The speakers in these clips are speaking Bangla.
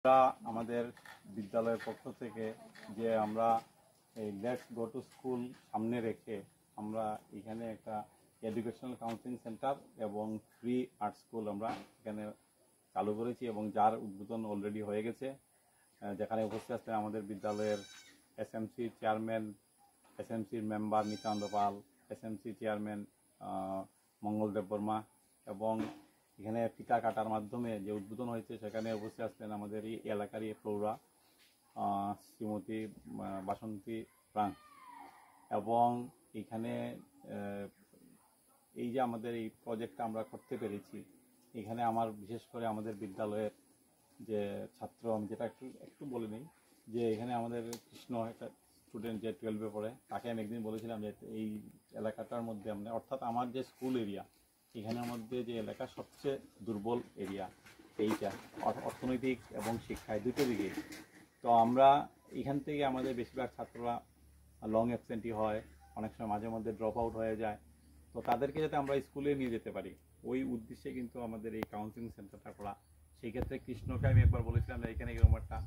আমরা আমাদের বিদ্যালয়ের পক্ষ থেকে যে আমরা এই লেটস গো টু স্কুল সামনে রেখে আমরা এখানে একটা এডুকেশনাল কাউন্সিলিং সেন্টার এবং ফ্রি আর্ট স্কুল আমরা এখানে চালু করেছি এবং যার উদ্বোধন অলরেডি হয়ে গেছে, যেখানে উপস্থিত আছেন আমাদের বিদ্যালয়ের এসএমসি চেয়ারম্যান, এসএমসির মেম্বার নিত্যানন্দ পাল, এসএমসি চেয়ারম্যান মঙ্গল দেববর্মা, এবং এখানে ফিতা কাটার মাধ্যমে যে উদ্বোধন হয়েছে সেখানে উপস্থিত আসতেন আমাদের এই এলাকারই ফ্লোরা শ্রীমতী বাসন্তী প্রাণ। এবং এখানে এই যে আমাদের এই প্রজেক্টটা আমরা করতে পেরেছি, এখানে আমার বিশেষ করে আমাদের বিদ্যালয়ের যে ছাত্র, আমি যেটা একটু বলে নিই যে এখানে আমাদের কৃষ্ণ একটা স্টুডেন্ট যে 12-এ পড়ে, তাকে আমি একদিন বলেছিলাম যে এই এলাকাটার মধ্যে আমরা, অর্থাৎ আমার যে স্কুল এরিয়া এখানের মধ্যে যে এলাকা সবচেয়ে দুর্বল এরিয়া এইটা, অর্থনৈতিক এবং শিক্ষায় দুটো দিকে। তো আমরা এখান থেকে আমাদের বেশিরভাগ ছাত্ররা লং অ্যাবসেন্টি হয়, অনেক সময় মাঝে মধ্যে ড্রপ আউট হয়ে যায়। তো তাদেরকে যাতে আমরা স্কুলে নিয়ে যেতে পারি ওই উদ্দেশ্যে কিন্তু আমাদের এই কাউন্সিলিং সেন্টারটা করা। সেই ক্ষেত্রে কৃষ্ণকে আমি একবার বলেছিলাম যে এখানে এরকম একটা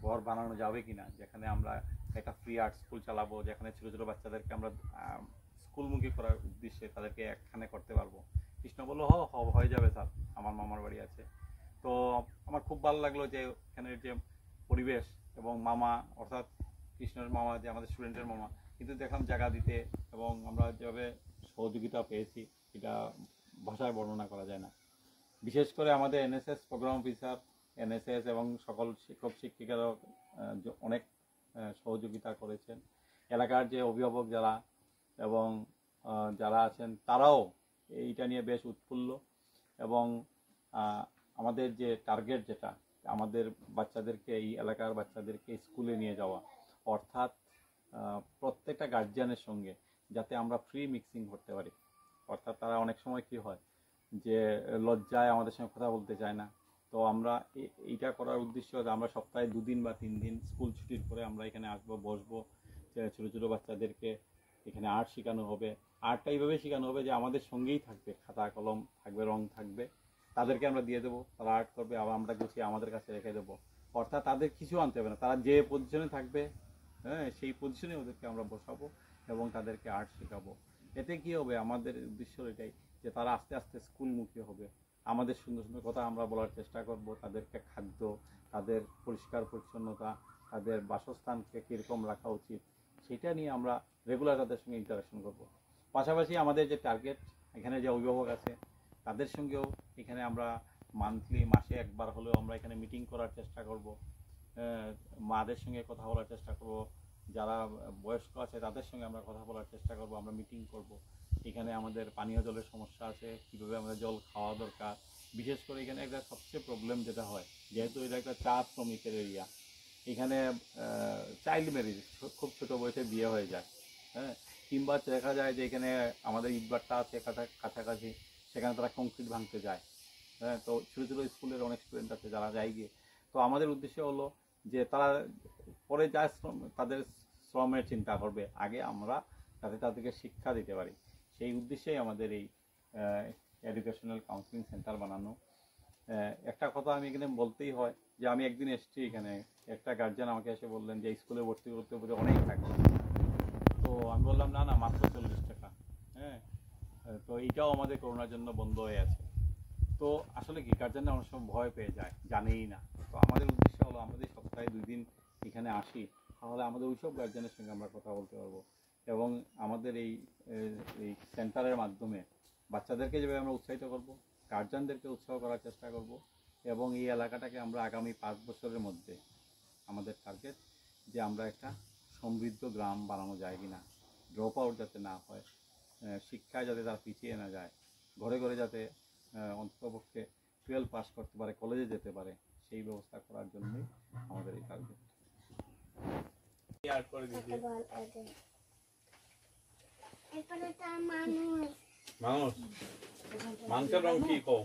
ঘর বানানো যাবে কিনা, যেখানে আমরা একটা ফ্রি আর্ট স্কুল চালাবো, যেখানে ছোটো ছোটো বাচ্চাদেরকে আমরা স্কুলমুখী করার উদ্দেশ্যে তাদেরকে একখানে করতে পারবো। কৃষ্ণ বললো হয়ে যাবে স্যার, আমার মামার বাড়ি আছে। তো আমার খুব ভালো লাগলো যে এখানের যে পরিবেশ এবং মামা, অর্থাৎ কৃষ্ণের মামা যে আমাদের স্টুডেন্টের মামা, কিন্তু দেখলাম জায়গা দিতে এবং আমরা যেভাবে সহযোগিতা পেয়েছি এটা ভাষায় বর্ণনা করা যায় না। বিশেষ করে আমাদের এনএসএস প্রোগ্রাম অফিসার, এনএসএস এবং সকল শিক্ষক শিক্ষিকারা অনেক সহযোগিতা করেছেন। এলাকার যে অভিভাবক যারা এবং যারা আছেন তারাও এইটা নিয়ে বেশ উৎফুল্ল। এবং আমাদের যে টার্গেট, যেটা আমাদের বাচ্চাদেরকে, এই এলাকার বাচ্চাদেরকে স্কুলে নিয়ে যাওয়া, অর্থাৎ প্রত্যেকটা গার্জিয়ানের সঙ্গে যাতে আমরা ফ্রি মিক্সিং করতে পারি। অর্থাৎ তারা অনেক সময় কি হয় যে লজ্জায় আমাদের সঙ্গে কথা বলতে চায় না। তো আমরা এইটা করার উদ্দেশ্য আমরা সপ্তাহে 2 দিন বা 3 দিন স্কুল ছুটির পরে আমরা এখানে আসবো, বসবো, ছোটো ছোটো বাচ্চাদেরকে এখানে আর্ট শেখানো হবে। আর্টটা এইভাবে শেখানো হবে যে আমাদের সঙ্গেই থাকবে, খাতা কলম থাকবে, রং থাকবে, তাদেরকে আমরা দিয়ে দেবো, তারা আর্ট করবে, আবার আমরা গুছিয়ে আমাদের কাছে রেখে দেবো। অর্থাৎ তাদের কিছু আনতে হবে না, তারা যে পজিশনে থাকবে, হ্যাঁ, সেই পজিশনে ওদেরকে আমরা বসাবো এবং তাদেরকে আর্ট শেখাবো। এতে কি হবে, আমাদের উদ্দেশ্য এটাই যে তারা আস্তে আস্তে স্কুলমুখী হবে। আমাদের সুন্দর সুন্দর কথা আমরা বলার চেষ্টা করব, তাদেরকে খাদ্য, তাদের পরিষ্কার পরিচ্ছন্নতা, তাদের বাসস্থানকে কীরকম রাখা উচিত সেটা নিয়ে আমরা রেগুলার তাদের সঙ্গে ইন্টারাকশন করব। পাশাপাশি আমাদের যে টার্গেট, এখানে যে অভিভাবক আছে তাদের সঙ্গেও এখানে আমরা মাসে একবার হলেও আমরা এখানে মিটিং করার চেষ্টা করব। মাদের সঙ্গে কথা বলার চেষ্টা করব, যারা বয়স্ক আছে তাদের সঙ্গে আমরা কথা বলার চেষ্টা করব, আমরা মিটিং করব। এখানে আমাদের পানীয় জলের সমস্যা আছে, কীভাবে আমাদের জল খাওয়া দরকার। বিশেষ করে এখানে একটা সবচেয়ে প্রবলেম যেটা হয়, যেহেতু এটা একটা চা শ্রমিকের এরিয়া, এখানে চাইল্ড ম্যারেজ, খুব ছোটো বয়সে বিয়ে হয়ে যায়, হ্যাঁ, কিংবা দেখা যায় যে এখানে আমাদের ইটভাটা আছে কাছাকাছি, সেখানে তারা কংক্রিট ভাঙতে যায়, হ্যাঁ। তো ছোটো ছোটো স্কুলের অনেক স্টুডেন্ট আছে যারা যায় গিয়ে। তো আমাদের উদ্দেশ্য হলো যে তারা পরে যায় তাদের শ্রমের চিন্তা করবে, আগে আমরা যাতে তাদেরকে শিক্ষা দিতে পারি, সেই উদ্দেশ্যেই আমাদের এই এডুকেশনাল কাউন্সিলিং সেন্টার বানানো। একটা কথা আমি এখানে বলতেই হয় যে আমি একদিন এসেছি এখানে, একটা গার্জিয়ান আমাকে এসে বললেন যে স্কুলে ভর্তি করতে বোধহয় অনেক টাকা। তো আমি বললাম না মাত্র 40 টাকা, হ্যাঁ। তো এইটাও আমাদের করোনার জন্য বন্ধ হয়ে আছে। তো আসলে কি গার্জিয়ানরা অনেক সময় ভয় পেয়ে যায়, জানেই না। তো আমাদের উদ্দেশ্য হলো আমাদের সপ্তাহে 2 দিন এখানে আসি, তাহলে আমাদের ওইসব গার্জিয়ানের সঙ্গে আমরা কথা বলতে পারবো এবং আমাদের এই সেন্টারের মাধ্যমে বাচ্চাদেরকে যেভাবে আমরা উৎসাহিত করব, গার্জিয়ানদেরকে উৎসাহ করার চেষ্টা করব এবং এই এলাকাটাকে আমরা আগামী 5 বছরের মধ্যে আমাদের টার্গেট যে আমরা একটা সমৃদ্ধ গ্রাম বানানো যায় কিনা, ড্রপ আউট যাতে না হয়, শিক্ষায় যাতে তারা পিছিয়ে না যায়, ঘরে ঘরে যাতে অন্ততপক্ষে 12 পাস করতে পারে, কলেজে যেতে পারে, সেই ব্যবস্থা করার জন্যই আমাদের এই টার্গেট। মানুষ মানুষের রং কি কো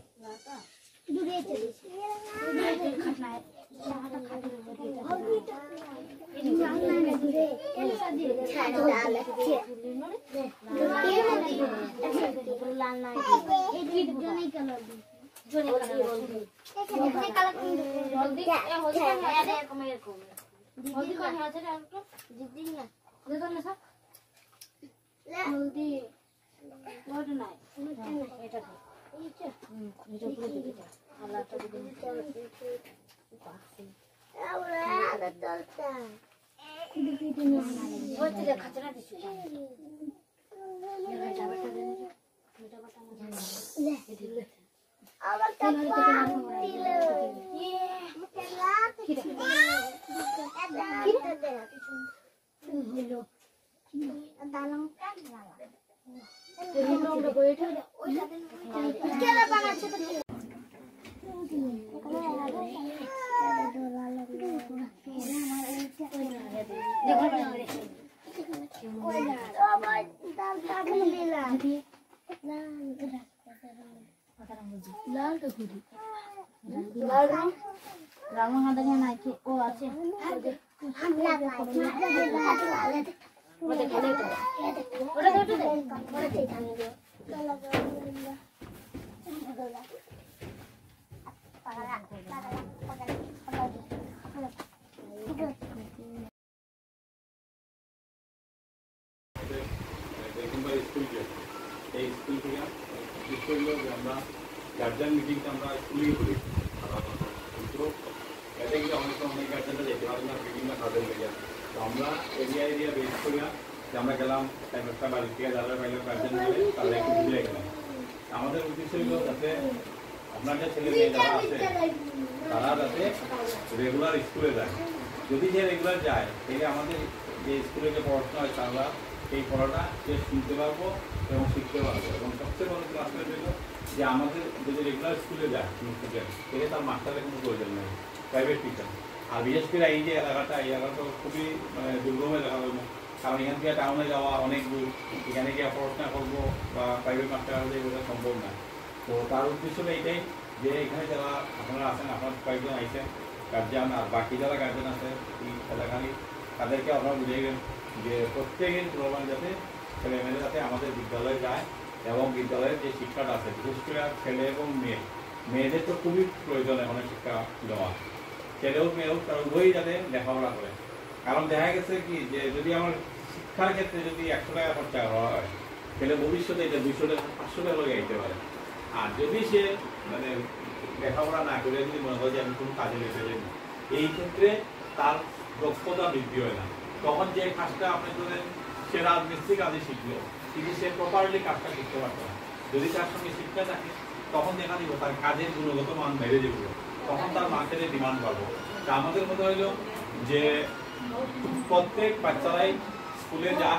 জোনে কালার হলদি হলদি এরকম এরকম হলদি কোন আছে রে একটু দিদি না দেখো না সব হলদি ওটা নাই এটা তো এইটা এটা পুরো দিতে আল্লাহটা দিতে আরে আরে চলতা দিদি না ওই তো খাচরা দিছে এটা বাটা দে এটা বাটা লে দিলে আবার তো দিলে মুকেলা কি দে হলো দালম কাট লাগা এরকম আমরা বইটা ওই সাথে কেলা বানাচ্ছে তো ও আছে গার্জিয়ান মিটিংটা আমরা স্কুলেই করি কিন্তু এতে কিন্তু অনেক গার্জিয়ানরা যেতে পারে না বিভিন্ন কাজের লেগে তো আমরা এরিয়া বেস করি যে আমরা গেলাম একটা বাড়ি থেকে যারা পাইলে গার্জিয়ান মিলে তারা একটু বুঝে গেলাম আমাদের উদ্দেশ্য হলো যাতে আপনার যে ছেলে মেয়ে যারা আছে তারা যাতে রেগুলার স্কুলে যায় যদি যে রেগুলার যায় তাহলে আমাদের যে স্কুলে যে পড়াশোনা হয় তারা এই পড়াটা সে শুনতে পারবো এবং শিখতে পারবো এবং সবচেয়ে বড় ক্লাস হলো যে আমাদের যদি রেগুলার স্কুলে যায় স্টুডেন্ট তাহলে তার মাস্টারের কোনো প্রয়োজন নেই প্রাইভেট টিচার আর বিশেষ করে এই যে এলাকাটা এই এলাকাটা খুবই মানে দুর্গম এলাকা হলো কারণ এখান থেকে টাউনে যাওয়া অনেক দূর এখানে গিয়ে পড়াশোনা করবো বা প্রাইভেট মাস্টার হলে এগুলো সম্ভব না তো তার উদ্দেশ্য হলো এইটাই যে এখানে যারা আপনারা আছেন আপনার কয়েকজন আইসেন গার্জিয়ান আর বাকি যারা গার্জিয়ান আছে এই এলাকারই তাদেরকে আপনারা বুঝাইবেন যে প্রত্যেকের প্রমাণ যাতে ছেলেমেয়েরা যাতে আমাদের বিদ্যালয়ে যায় এবং বিদ্যালয়ের যে শিক্ষাটা আছে বিশেষ করে ছেলে এবং মেয়েদের তো খুবই প্রয়োজন অনেক শিক্ষা দেওয়া ছেলেও মেয়েও তারা উভয়ই যাতে লেখাপড়া করে কারণ দেখা গেছে কি যে যদি আমার শিক্ষার ক্ষেত্রে যদি 100 টাকা খরচা করা হয় তাহলে ভবিষ্যতে এটা 200 টাকা 500 টাকা লগে আইতে পারে আর যদি সে মানে লেখাপড়া না করে যদি মনে হয় যে আমি কোনো কাজে লেগে যাই এই ক্ষেত্রে তার দক্ষতা বৃদ্ধি হয় না তখন যে কাজটা আপনি ধরেন সে রাজমিস্ত্রি কাজে শিখলো কিন্তু সে প্রপারলি কাজটা শিখতে পারতো না যদি তার সঙ্গে শিক্ষা থাকে তখন দেখা দিব তার কাজের গুণগত মান বেড়ে যাবে তখন তার মার্কেটের ডিমান্ড বাড়বে তা আমাদের মনে হইল যে প্রত্যেক বাচ্চারাই স্কুলে যা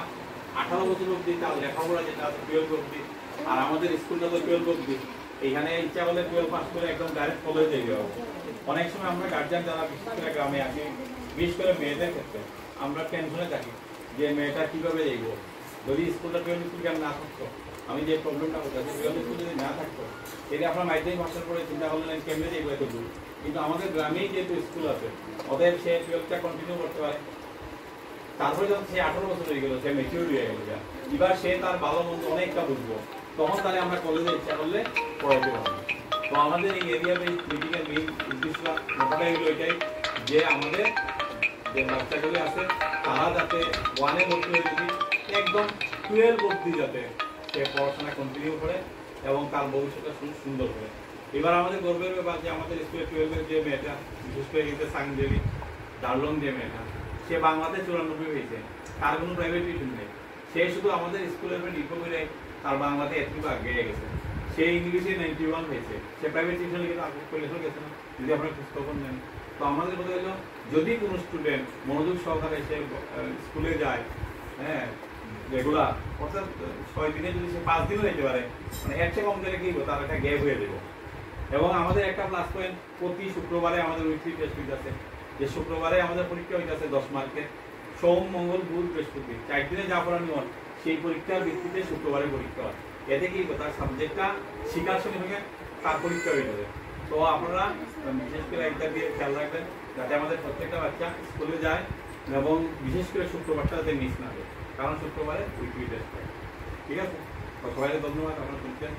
18 বছর অবধি তার লেখাপড়া যেটা আছে 12 অবধি আর আমাদের স্কুলটা তো 12 অবধি এখানে ইচ্ছা করলে 12 পাস করে একদম ডাইরেক্ট কলেজে যাওয়া অনেক সময় আমরা গার্জিয়ান যারা বিশেষ করে গ্রামে আছি বিশেষ করে মেয়েদের ক্ষেত্রে আমরা টেনশনে থাকি যে মেয়েটা কীভাবে যাইব যদি স্কুলটা 12 স্কুল কেন না থাকতো আমি যে প্রবলেমটা হচ্ছে 12 স্কুল যদি না থাকতো তাহলে আপনার মাধ্যমিক মাস্টার পরে চিন্তা করলেন কেমনে যাইব এত দূর কিন্তু আমাদের গ্রামেই যেহেতু স্কুল আছে ওদের সে 12টা কন্টিনিউ করতে পারে তারপরে যখন সে 18 বছর হয়ে গেল সে ম্যাচিউর হয়ে গেল এবার সে তার ভালো মন্দ অনেকটা বুঝবো তখন তাহলে আমরা কলেজে ইচ্ছা করলে পড়াইতে পারবো তো আমাদের এই এরিয়া বেস মিটিংয়ের মেইন উদ্দেশ্য মোটামুটি হলো এটাই যে আমাদের যে বাচ্চাগুলি আছে তারা যাতে 1-এ ভর্তি হয়ে যদি একদম 12 অবধি যাতে সে পড়াশোনা কন্টিনিউ করে এবং তার ভবিষ্যৎটা সুন্দর করে এবার আমাদের গর্বের ব্যাপার যে আমাদের স্কুলে 12-এর যে মেয়েটা বিশেষ করে এতে সাংদেবী দার্লং যে মেয়েটা সে বাংলাতে 94 হয়েছে তার কোনো প্রাইভেট টিউশন নেই সে শুধু আমাদের স্কুলের নির্ভর করে তার বাংলাতে একটু আগে গেছে সে ইংলিশে 91 হয়েছে সে প্রাইভেট টিউশন কিন্তু আগে কলেজেও গেছে না যদি আপনার খোঁজখবর নেন তো আমাদের কথা হলো যদি কোনো স্টুডেন্ট মনোযোগ সহকারে সে স্কুলে যায় হ্যাঁ রেগুলার অর্থাৎ 6 দিনে যদি সে 5 দিনও যেতে পারে মানে এর চেয়ে কম গেলে কি হবে তার একটা গ্যাপ হয়ে যাবে এবং আমাদের একটা প্লাস পয়েন্ট প্রতি শুক্রবারে আমাদের উইকলি টেস্ট আছে যে শুক্রবারে আমাদের পরীক্ষা হইতেছে 10 মার্কের সোম মঙ্গল বুধ বৃহস্পতি 4 দিনে যা পড়ানো হয় সেই পরীক্ষার ভিত্তিতে শুক্রবারে পরীক্ষা হয় এতে কি তার সাবজেক্টটা শিখার সঙ্গে তার পরীক্ষা হয়ে যাবে তো আপনারা বিশেষ করে একটা দিয়ে খেয়াল রাখবেন যাতে আমাদের প্রত্যেকটা বাচ্চা স্কুলে যায় এবং বিশেষ করে শুক্রবারটা যাতে মিস না হয় কারণ শুক্রবারে উইকলি টেস্ট হয় ঠিক আছে সবাইকে ধন্যবাদ আপনারা শুনছেন